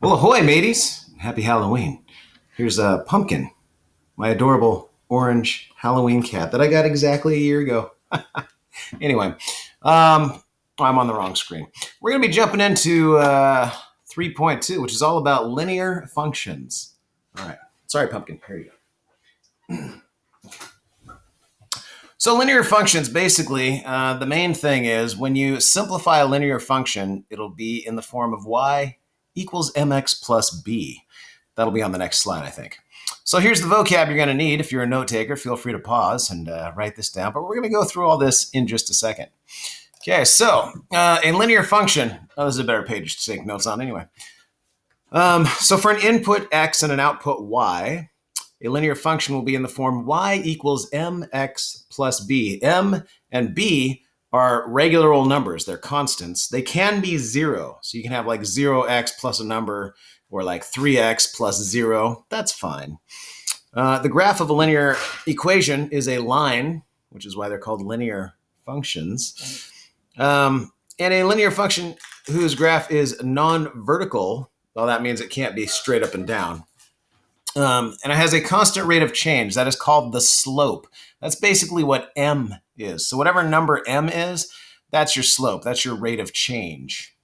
Well, ahoy, mateys. Happy Halloween. Here's a pumpkin, my adorable orange Halloween cat that I got exactly a year ago. Anyway, I'm on the wrong screen. We're going to be jumping into 3.2, which is all about linear functions. All right. Sorry, pumpkin. Here you go. So linear functions, basically, the main thing is when you simplify a linear function, it'll be in the form of y equals mx plus b. That'll be on the next slide, I think. So here's the vocab you're going to need. If you're a note taker, feel free to pause and write this down. But we're going to go through all this in just a second. Okay, so a linear function. Oh, this is a better page to take notes on anyway. So for an input x and an output y, a linear function will be in the form y equals mx plus b. M and b are regular old numbers. They're constants. They can be 0. So you can have like 0x plus a number or like 3x plus 0. That's fine. The graph of a linear equation is a line, which is why they're called linear functions. And a linear function whose graph is non-vertical, well, that means it can't be straight up and down. And it has a constant rate of change. That is called the slope. That's basically what m is. So whatever number m is, that's your slope. That's your rate of change.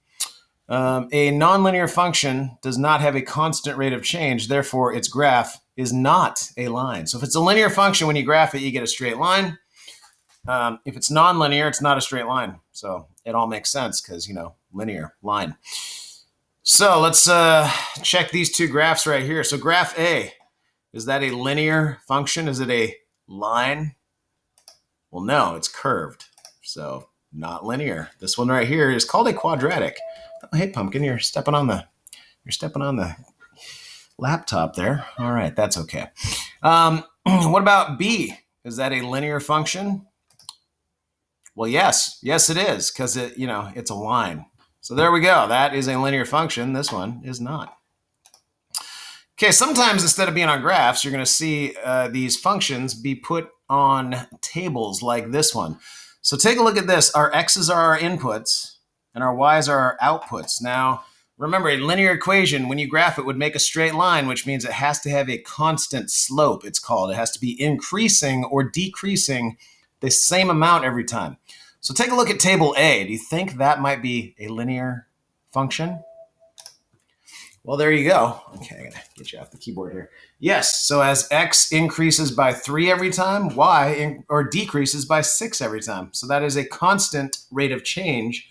A nonlinear function does not have a constant rate of change. Therefore, its graph is not a line. So if it's a linear function, when you graph it, you get a straight line. If it's nonlinear, it's not a straight line. So it all makes sense because, linear, line. So let's check these two graphs right here. So graph A, is that a linear function? Is it a line? Well, no, it's curved. So not linear. This one right here is called a quadratic. Oh, hey, pumpkin, you're stepping on the laptop there. All right, that's okay. What about B? Is that a linear function? Well, yes, it is, because it's a line. So there we go. That is a linear function. This one is not. Okay, sometimes instead of being on graphs, you're going to see these functions be put on tables like this one. So take a look at this. Our x's are our inputs, and our y's are our outputs. Now, remember, a linear equation, when you graph it, would make a straight line, which means it has to have a constant slope, it's called. It has to be increasing or decreasing the same amount every time. So take a look at table A. Do you think that might be a linear function? Well, there you go. Okay, I'm going to get you off the keyboard here. Yes, so as x increases by 3 every time, y decreases by 6 every time. So that is a constant rate of change.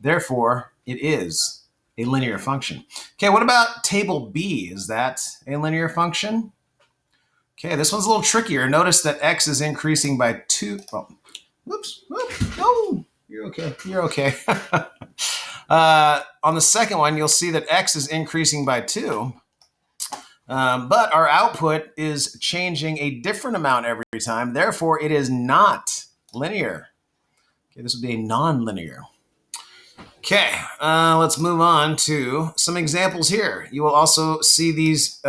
Therefore, it is a linear function. Okay, what about table B? Is that a linear function? Okay, this one's a little trickier. Notice that x is increasing by 2. Oh, whoops. No, you're okay. On the second one, you'll see that x is increasing by 2. But our output is changing a different amount every time. Therefore, it is not linear. Okay, this would be a non-linear. Okay, let's move on to some examples here. You will also see these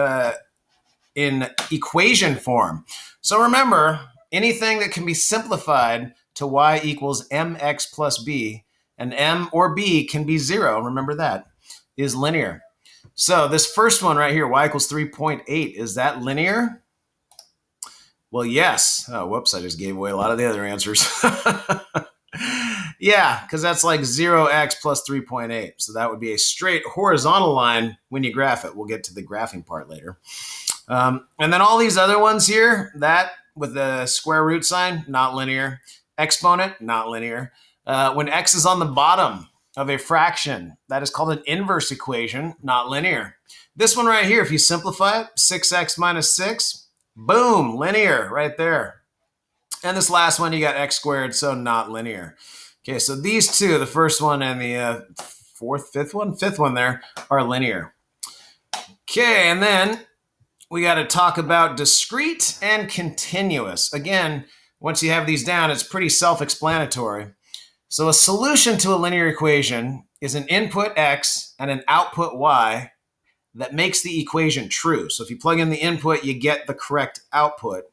in equation form. So remember, anything that can be simplified to y equals mx plus b, and m or b can be 0, remember that, is linear. So this first one right here, y equals 3.8, is that linear? Well, yes. Oh, whoops, I just gave away a lot of the other answers. Yeah, because that's like 0x plus 3.8. So that would be a straight horizontal line when you graph it. We'll get to the graphing part later. And then all these other ones here, that with the square root sign, not linear. Exponent, not linear. When x is on the bottom of a fraction, that is called an inverse equation, not linear. This one right here, if you simplify it, 6x minus 6, boom, linear right there. And this last one, you got x squared, so not linear. Okay, so these two, the first one and the fifth one there, are linear. Okay, and then we got to talk about discrete and continuous. Again, once you have these down, it's pretty self-explanatory. So a solution to a linear equation is an input x and an output y that makes the equation true. So if you plug in the input, you get the correct output.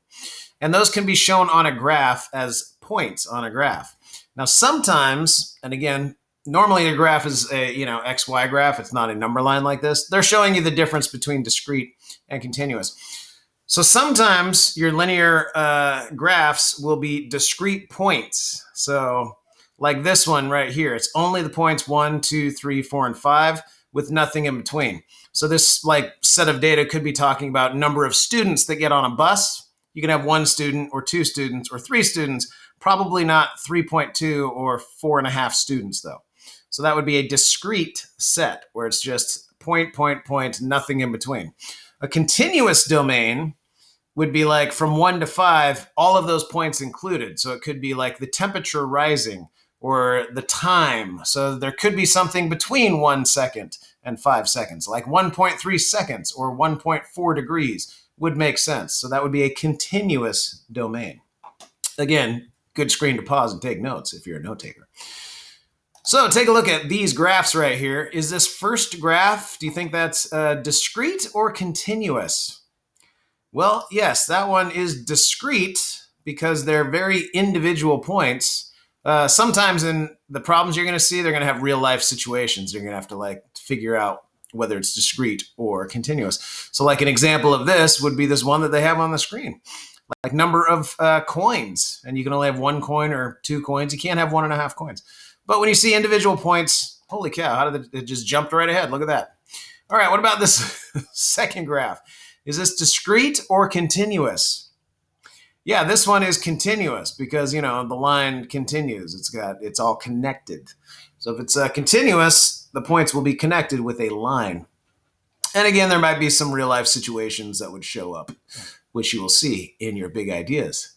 And those can be shown on a graph as points on a graph. Now sometimes, and again, normally a graph is a XY graph. It's not a number line like this. They're showing you the difference between discrete and continuous. So sometimes your linear graphs will be discrete points. So like this one right here, it's only the points 1, 2, 3, 4, and 5 with nothing in between. So this like set of data could be talking about number of students that get on a bus. You can have 1 student or 2 students or 3 students, probably not 3.2 or 4.5 students though. So that would be a discrete set where it's just point, point, point, nothing in between. A continuous domain would be like from 1 to 5, all of those points included. So it could be like the temperature rising or the time. So there could be something between 1 second and 5 seconds, like 1.3 seconds or 1.4 degrees would make sense. So that would be a continuous domain. Again, good screen to pause and take notes if you're a note taker. So take a look at these graphs right here. Is this first graph, do you think that's discrete or continuous? Well, yes, that one is discrete because they're very individual points. Sometimes in the problems you're going to see, they're going to have real life situations. You're going to have to like figure out whether it's discrete or continuous. So like an example of this would be this one that they have on the screen. Like number of coins, and you can only have 1 coin or 2 coins. You can't have 1.5 coins. But when you see individual points, holy cow, how did it just jumped right ahead? Look at that. All right, what about this second graph? Is this discrete or continuous? Yeah, this one is continuous because, the line continues. It's all connected. So if it's continuous, the points will be connected with a line. And again, there might be some real life situations that would show up, which you will see in your big ideas.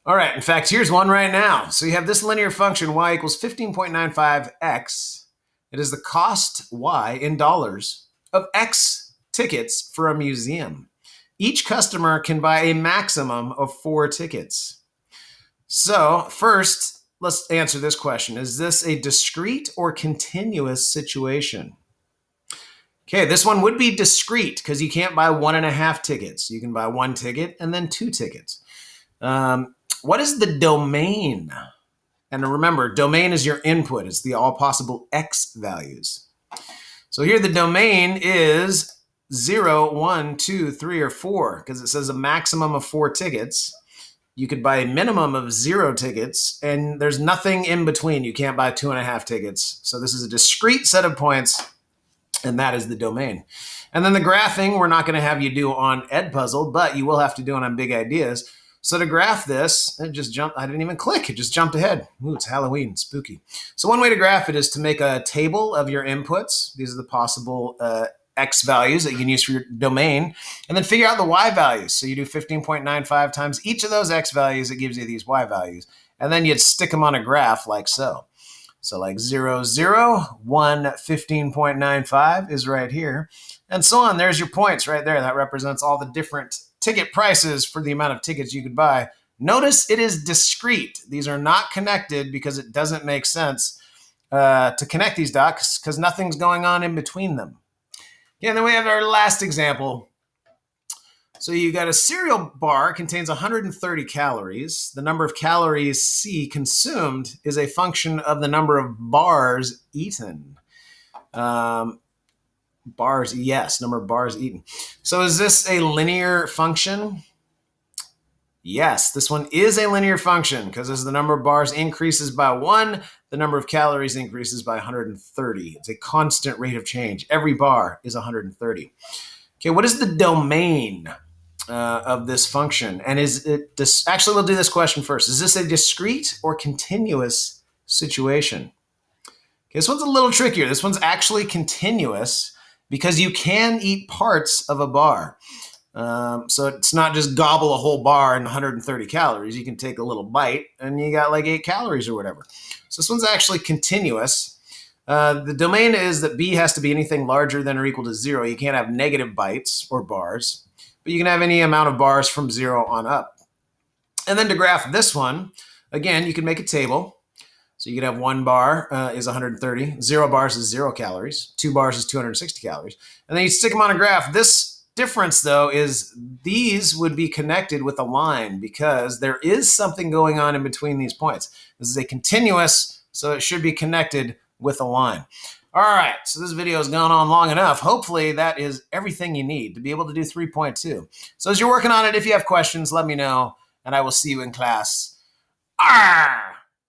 All right, in fact, here's one right now. So you have this linear function, y equals 15.95x. It is the cost, y, in dollars, of x tickets for a museum. Each customer can buy a maximum of 4 tickets. So first, let's answer this question. Is this a discrete or continuous situation? Okay, this one would be discrete because you can't buy 1.5 tickets. You can buy 1 ticket and then 2 tickets. What is the domain? And remember, domain is your input. It's the all possible x values. So here the domain is 0, 1, 2, 3, or 4 because it says a maximum of 4 tickets. You could buy a minimum of 0 tickets, and there's nothing in between. You can't buy 2.5 tickets. So this is a discrete set of points, and that is the domain. And then the graphing, we're not going to have you do on Edpuzzle, but you will have to do it on Big Ideas. So to graph this, it just jumped. I didn't even click. It just jumped ahead. Ooh, it's Halloween, spooky. So one way to graph it is to make a table of your inputs. These are the possible x values that you can use for your domain, and then figure out the y values. So you do 15.95 times each of those x values. It gives you these y values. And then you'd stick them on a graph like so. So like 0, 0, 1, 15.95 is right here. And so on. There's your points right there. That represents all the different ticket prices for the amount of tickets you could buy. Notice it is discrete. These are not connected because it doesn't make sense to connect these dots because nothing's going on in between them. And then we have our last example. So you got a cereal bar contains 130 calories. The number of calories C consumed is a function of the number of bars eaten. Bars, yes, number of bars eaten. So is this a linear function? Yes, this one is a linear function because as the number of bars increases by 1, the number of calories increases by 130. It's a constant rate of change. Every bar is 130. Okay, what is the domain of this function? And is it actually, we'll do this question first. Is this a discrete or continuous situation? Okay, this one's a little trickier. This one's actually continuous because you can eat parts of a bar. So it's not just gobble a whole bar and 130 calories. You can take a little bite and you got like 8 calories or whatever. So this one's actually continuous. The domain is that B has to be anything larger than or equal to 0. You can't have negative bites or bars, but you can have any amount of bars from 0 on up. And then to graph this one, again, you can make a table. So you could have 1 bar is 130, 0 bars is 0 calories, 2 bars is 260 calories. And then you stick them on a graph. This difference, though, is these would be connected with a line because there is something going on in between these points. This is a continuous, so it should be connected with a line. All right, so this video has gone on long enough. Hopefully that is everything you need to be able to do 3.2. So as you're working on it, if you have questions, let me know, and I will see you in class. Arr!